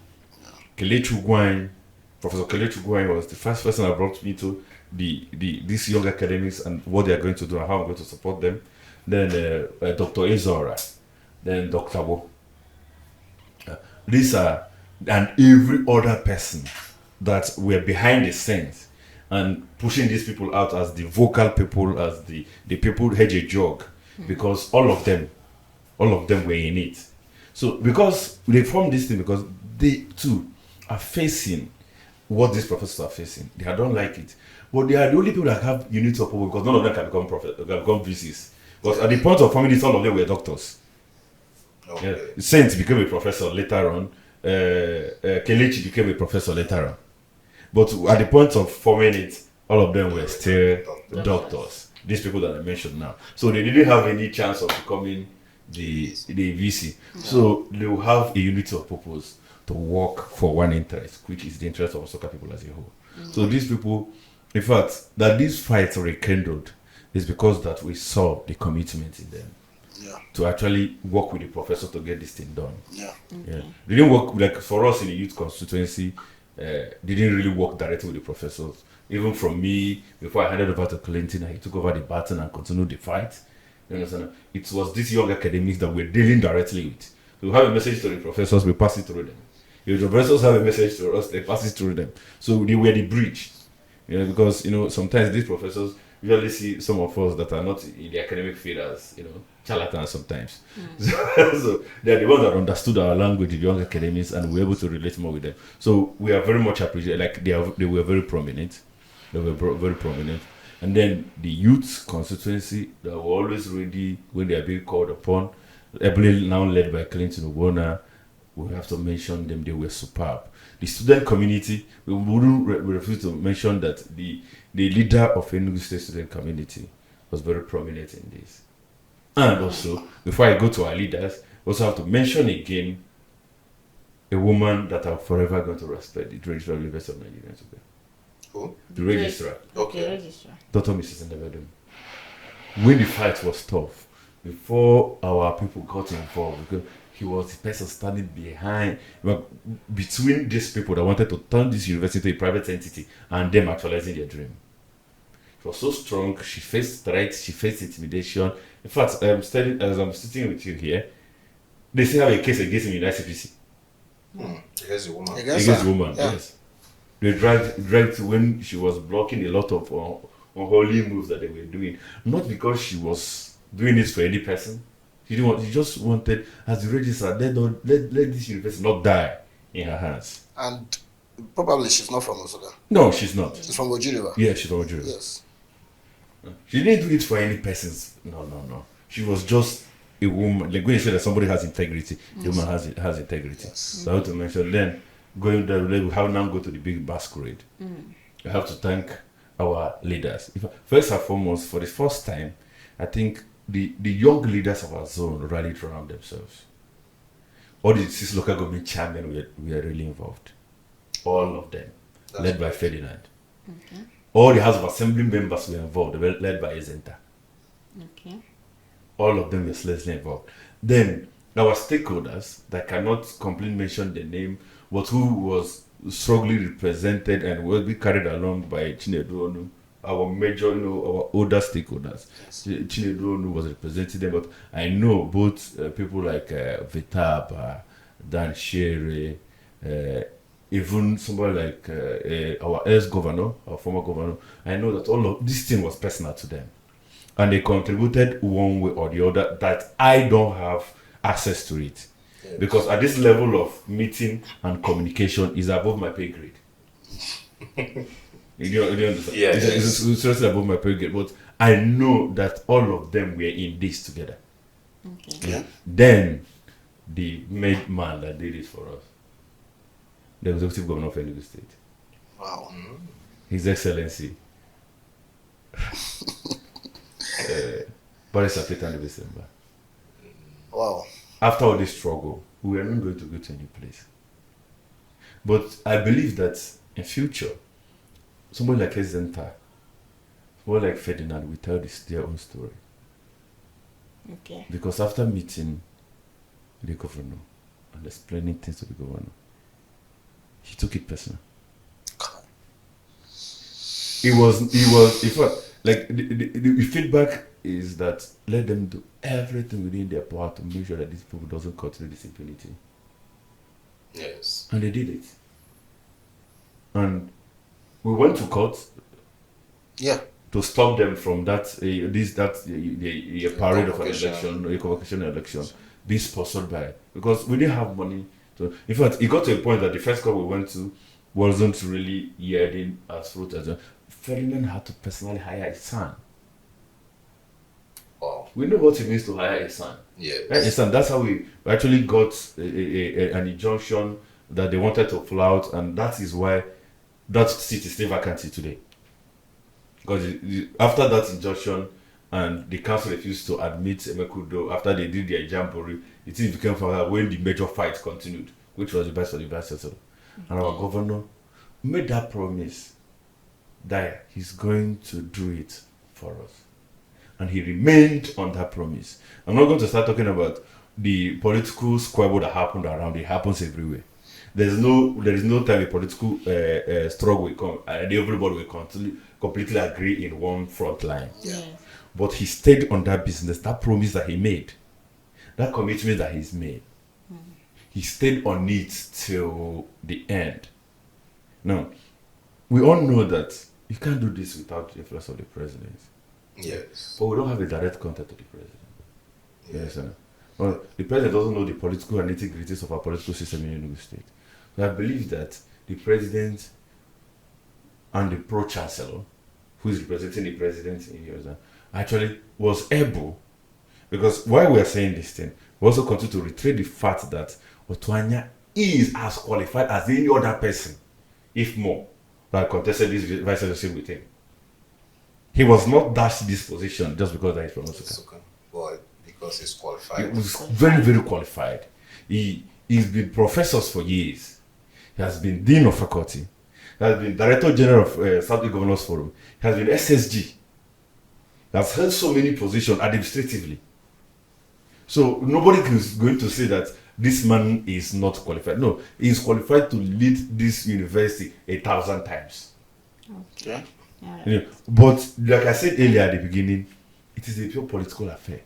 Kelechi Ugwuanyi. Professor Kelechi Ugwuanyi was the first person that brought me to these young academics and what they are going to do and how I'm going to support them. Then Dr. Ezora, then Dr. Wo. These are, and every other person that were behind the scenes and pushing these people out as the vocal people, as the people hedge a jog, because all of them were in it. So because they formed this thing, because they too are facing what these professors are facing. They don't like it, but they are the only people that have units of power, because none of them can become VCs. Because at the point of forming this, all of them were doctors. Okay. Yeah. Saint became a professor later on. Kelechi became a professor later on. But at the point of forming it, all of them were still doctors. These people that I mentioned now. So they didn't have any chance of becoming the VC. So they will have a unity of purpose to work for one interest, which is the interest of soccer people as a whole. So these people, in fact, that these fights were rekindled is because that we saw the commitment in them. Yeah. To actually work with the professors to get this thing done. Yeah. Yeah. They didn't work, like for us in the youth constituency, they didn't really work directly with the professors. Even from me, before I handed over to Clinton, he took over the baton and continued the fight. You understand? It was these young academics that we're dealing directly with. So we have a message to the professors, we pass it through them. If the professors have a message to us, they pass it through them. So they were the bridge. You know, because sometimes these professors usually see some of us that are not in the academic field as charlatans sometimes. So they're the ones that understood our language, the young academics, and we were able to relate more with them. So we are very much appreciated. Like they were very prominent. They were very prominent. And then the youth constituency, they were always ready when they are being called upon. Ebony now led by Clinton Obona. We have to mention them, they were superb. The student community, we wouldn't refuse to mention that the leader of Enugu State student community was very prominent in this. And also, before I go to our leaders, we also have to mention again a woman that I'm forever going to respect, the Registrar of the University of Nigeria. Who? The registrar, Okay. Registrar. Dr. Mrs. Ndebedum. When the fight was tough, before our people got involved, because he was the person standing behind, between these people that wanted to turn this university into a private entity and them actualizing their dream. She was so strong, she faced threats, she faced intimidation. In fact, as I'm sitting with you here, they still have a case against him in ICPC. Against the woman. Against Against her. the woman, Yeah. yes. They dragged when she was blocking a lot of unholy moves that they were doing. Not because she was doing this for any person. She didn't want. She just wanted, as the registrar, let this university not die in her hands. And probably she's not from Nsukka. No, she's not. She's from Ojiriba. Yeah, she's from Nigeria. Yes. She didn't do it for any persons. No. She was just a woman. Like when you say that somebody has integrity, the woman has integrity. Yes. So I have to mention. Then going there, we have now go to the big masquerade. I have to thank our leaders. First and foremost, for the first time, I think the young leaders of our zone rallied around themselves. All the 6 local government chairmen were really involved. All of them, led by Ferdinand. Okay. All the House of Assembly members were involved, they were led by Ezenta. Okay. All of them were seriously involved. Then our stakeholders that cannot completely mention the name, but who was strongly represented and will be carried along by Chinedu Onu, our major, our older stakeholders. Yes. Chinedu Onu was representing them, but I know both people like Vitab, Dan Shere, even somebody like our ex-governor, our former governor. I know that all of this thing was personal to them. And they contributed one way or the other that I don't have access to it. Yes. Because at this level of meeting and communication is above my pay grade. you understand? Yeah, It's seriously above my pay grade. But I know that all of them were in this together. Okay. Yeah. Then the main man that did it for us, the executive governor of Enugu State, Wow. His Excellency, Barrister Peter December. Wow. After all this struggle, we are not going to go to any place. But I believe that in future, somebody like Ezenta, somebody like Ferdinand will tell their own story. Okay. Because after meeting the governor and explaining things to the governor, he took it personal. It was, in fact, like the feedback is that let them do everything within their power to make sure that these people doesn't continue this impunity. Yes. And they did it. And we went to court Yeah. to stop them from that the parade of an Convocation. election, a convocation election, being sponsored by, because we didn't have money. So in fact, it got to a point that the first court we went to wasn't really yielding as fruit as well. Ferdinand had to personally hire his son. Wow. We know what it means to hire a son. Yes. Right? And that's how we actually got an injunction that they wanted to pull out, and that is why that seat is still vacant today. Because after that injunction, and the council refused to admit Emekudo after they did their jamboree, it became further when the major fight continued, which was the best for the Vice Chancellor. And our governor made that promise that he's going to do it for us. And he remained on that promise. I'm not going to start talking about the political squabble that happened around. It happens everywhere. There is no time a political struggle will come and everybody will completely agree in one front line. Yes. But he stayed on that business, that promise that he made, that commitment that he's made. He stayed on it till the end. Now, we all know that you can't do this without the influence of the president. Yes. But we don't have a direct contact with the president. Yes. Yes, well, the president doesn't know the political and nitty-gritties of our political system in Enugu State. So I believe that the president and the pro-chancellor, who is representing the president in Yoruba, actually was able, because while we are saying this thing, We also continue to reiterate the fact that Otuanya is as qualified as any other person, if more, that contested this vice chancellorship with him. He was not dashed this position just because he's from Nsukka. But because he's qualified. He was very, very qualified. He's been professors for years. He has been dean of faculty. He has been director general of South Governors Forum. He has been SSG. He has held so many positions administratively. So nobody is going to say that this man is not qualified. No, he is qualified to lead this university 1,000 times. Okay. Yeah. You know, but like I said earlier at the beginning, it is a pure political affair.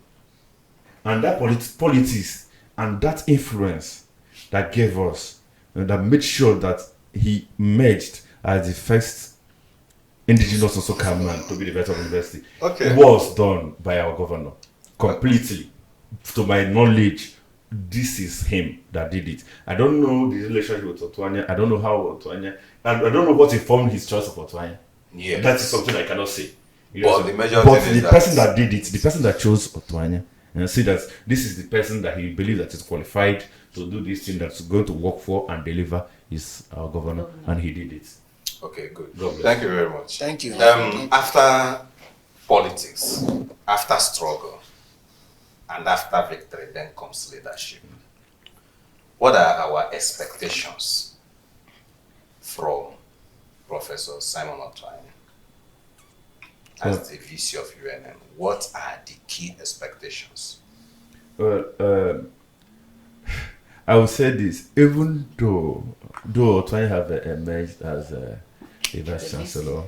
And that politics and that influence that gave us, that made sure that he emerged as the first indigenous Nsukka man to be the vice of the university, was done by our governor completely. To my knowledge, this is him that did it. I don't know the relationship with Otuanya. I don't know how Otuanya, and I don't know what informed his choice of Otuanya. Yeah, that is something I cannot say. But the major but thing the is person that did it, the person that chose Otuanya, and see that this is the person that he believes that is qualified to do this thing that's going to work for and deliver is our governor, and he did it. Okay, good. God bless. Thank you very much. Thank you. After politics, after struggle, and after victory, then comes leadership. What are our expectations from Professor Simon Otuanya as the VC of UNN? What are the key expectations? Well, I would say this: even though Otuanya have emerged as a vice chancellor,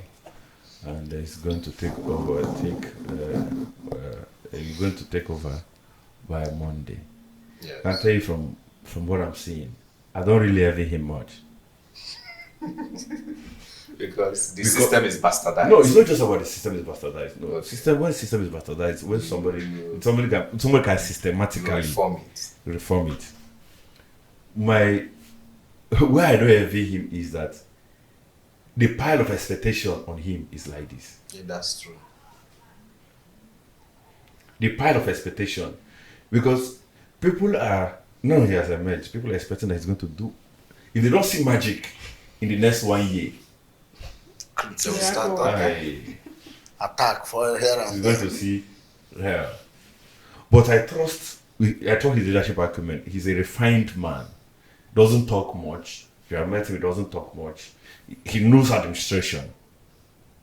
and he's going to take over, I think he's going to take over by Monday. Yes. I can tell you from what I'm seeing, I don't really envy him much. Because the system is bastardized. No, it's not just about the system is bastardized. No, Okay. when system is bastardized, when somebody can systematically reform it. Where I don't envy him is that the pile of expectation on him is like this. Yeah, that's true. The pile of expectation, because people are now he has emerged. People are expecting that he's going to do. If they don't see magic in the next 1 year, So we start talking. Attack for here he's and going there. to see hell. But I trust his leadership acumen. He's a refined man. Doesn't talk much. If you have met him, he doesn't talk much. He knows administration.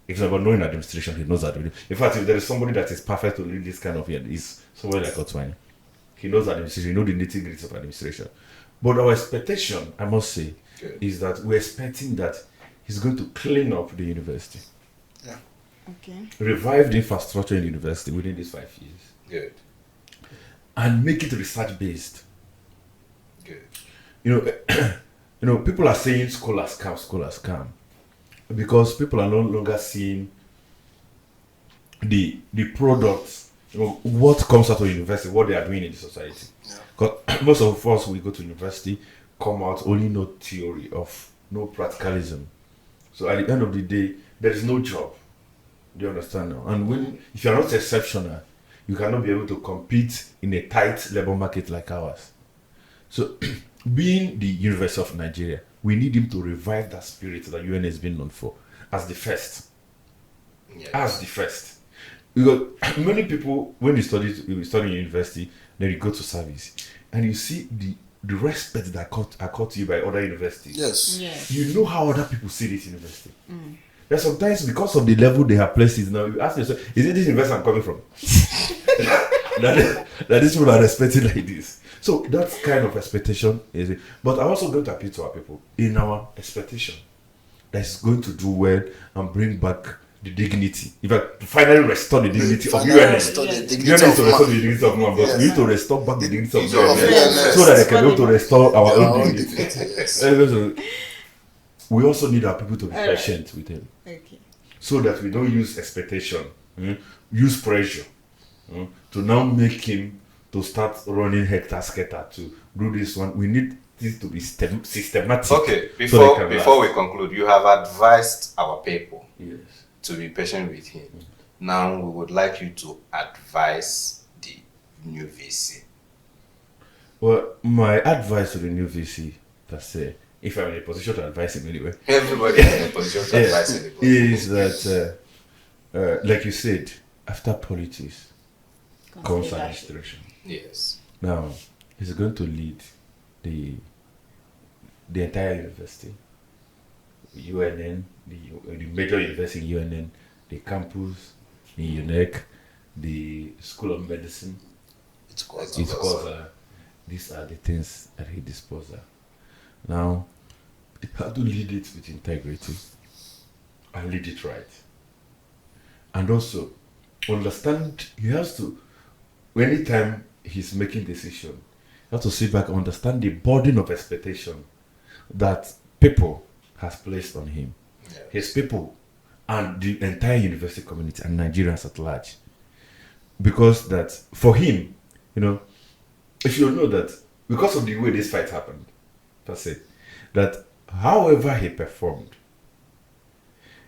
If it's about knowing administration, he knows administration. In fact, if there is somebody that is perfect to lead this kind of year, it's somebody like Otuanya. He knows administration. He knows the nitty-gritty of administration. But our expectation, I must say, is that we're expecting that he's going to clean up the university. Yeah. Okay. Revive the infrastructure in the university within these 5 years. Good. And make it research-based. Good. You know, people are saying school has come, because people are no longer seeing the products, what comes out of university, what they are doing in the society. Because most of us, we go to university, come out, only know theory of no practicalism. So at the end of the day, there is no job. Do you understand now? And if you are not exceptional, you cannot be able to compete in a tight labor market like ours. So, being the University of Nigeria, we need him to revive that spirit that UN has been known for as the first. Yes. As the first. Because many people, when you study in university, then you go to service, and you see the respect that are caught to you by other universities. Yes. Yes. You know how other people see this university. There's sometimes, because of the level they have placed it now, you ask yourself, is it this university I'm coming from? that these people are expecting like this. So that kind of expectation is it. But I'm also going to appeal to our people in our expectation that is going to do well and bring back the dignity. In fact, to finally restore the dignity of UNN. Restore the UNN dignity is to of restore man. the dignity of man, but Yes. we need to restore back the dignity of Of UNN UNN. so that they can be able to restore our Our own own dignity. dignity, yes. We also need our people to be Alright. patient with him, Okay. so that we don't use expectation, use pressure to now make him to start running hectare-scatter to do this one. We need this to be systematic. Okay, so they can before last. we conclude, you have advised our people Yes. to be patient with him. Now we would like you to advise the new VC Well, my advice to the new VC, that's if I'm in a position to advise him anyway. Everybody is in a position to advise anybody. Is that, like you said, after politics comes administration. Yes. Now, he's going to lead the entire university, UNN, the major university in UNN, the campus, the UNEC, the School of Medicine. It's cause these are the things at his disposal. Now, he has to lead it with integrity and lead it right. And also, understand, he has to, anytime he's making decision, he has to sit back and understand the burden of expectation that people has placed on him. Yes. His people and the entire university community and Nigerians at large. Because that, for him, if you know that, because of the way this fight happened, per se, that however he performed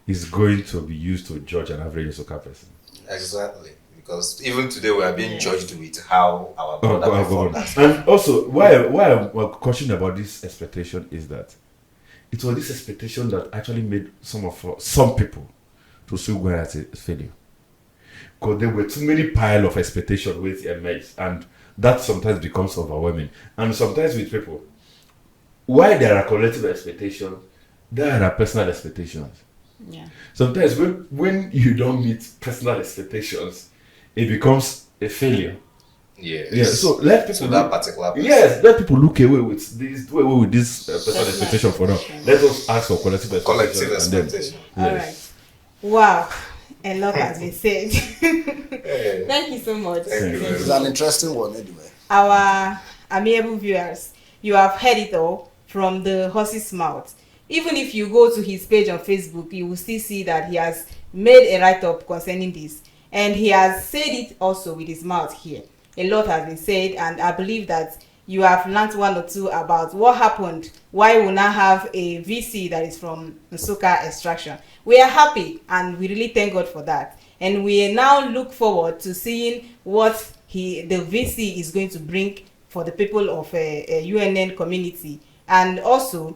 is going to be used to judge an average Nsukka person. Exactly. Because even today we are being judged with how our brother performed. And also, why I'm questioning about this expectation is that it was this expectation that actually made some people to see Ekwueme as a failure. Because there were too many pile of expectation with emerged, and that sometimes becomes overwhelming. And sometimes with people, while there are collective expectations, there are personal expectations. Yeah. Sometimes when you don't meet personal expectations, it becomes a failure. Yes. Yeah. So let people that particular person. Yes, let people look away with this personal expectation for now. Let us ask for collective expectation. All right. Wow. A lot has been said. Hey. Thank you so much. Thank you. It's an interesting one anyway. Our amiable viewers, you have heard it all from the horse's mouth. Even if you go to his page on Facebook, you will still see that he has made a write-up concerning this. And he has said it also with his mouth here. A lot has been said, and I believe that you have learned one or two about what happened, why we now have a VC that is from Nsukka extraction. We are happy, and we really thank God for that. And we now look forward to seeing what the VC is going to bring for the people of a UNN community, and also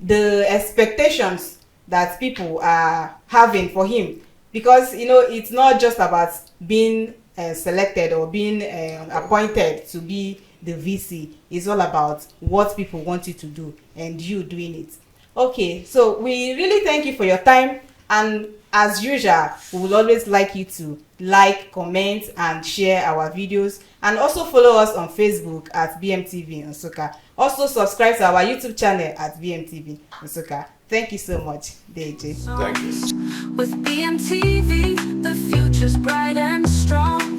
the expectations that people are having for him. Because, it's not just about being selected or being appointed to be the VC. It's all about what people want you to do and you doing it. Okay, so we really thank you for your time, and as usual, we will always like you to like, comment, and share our videos, and also follow us on Facebook at BMTV Nsukka. Also subscribe to our YouTube channel at BMTV Nsukka. Thank you so much, DJ. Thank you. With BMTV, the future's bright and strong.